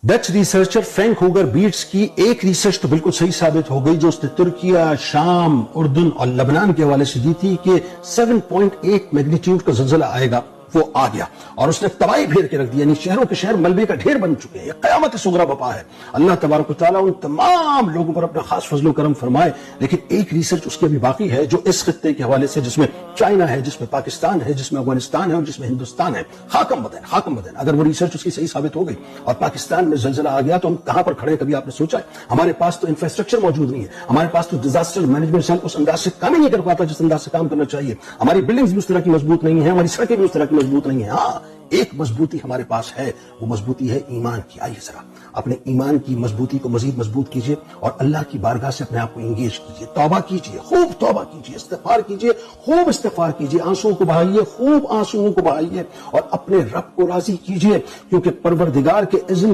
Dutch researcher Frank ہوگر beats کی ایک research تو بالکل صحیح ثابت ہو گئی جو اس نے ترکیہ، شام، اردن اور لبنان کے حوالے سے دی تھی کہ 7.8 میگنیٹیوڈ کا زلزلہ آئے گا، وہ آ گیا اور اس نے تباہی پھیر کے رکھ دیا، یعنی شہروں کے شہر ملبے کا ڈھیر بن چکے ہیں۔ یہ قیامت صغریٰ بپا ہے۔ اللہ تبارک و تعالیٰ ان تمام لوگوں پر اپنا خاص فضل و کرم فرمائے، لیکن ایک ریسرچ اس کی ابھی باقی ہے جو اس خطے کے حوالے سے، جس میں چائنا ہے، جس میں پاکستان ہے، جس میں افغانستان ہے اور جس میں ہندوستان ہے، خاکم بدن۔ اگر وہ ریسرچ اس کی صحیح ثابت ہو گئی اور پاکستان میں زلزلہ آ گیا تو ہم کہاں پر کھڑے ہیں؟ کبھی آپ نے سوچا ہے؟ ہمارے پاس تو انفراسٹرکچر موجود نہیں ہے، ہمارے پاس تو ڈیزاسٹر مینجمنٹ سیل اس انداز سے کام ہی نہیں کر پاتا جس انداز سے کام کرنا چاہیے، ہماری بلڈنگز بھی اس طرح کی مضبوط نہیں ہیں، ہماری سڑکیں بھی اس طرح کی مضبوط نہیں ہیں۔ ہاں، ایک مضبوطی ہمارے پاس ہے، وہ مضبوطی ہے ایمان کی۔ آئیے ذرا اپنے ایمان کی مضبوطی کو مزید مضبوط کیجئے اور اللہ کی بارگاہ سے اپنے آپ کو انگیج کیجئے، توبہ کیجئے، خوب توبہ کیجئے، استغفار کیجئے، خوب استغفار کیجئے، آنسوؤں کو بہائیے، خوب آنسوؤں کو بہائیے اور اپنے رب کو راضی کیجئے، کیونکہ پروردگار کے اذن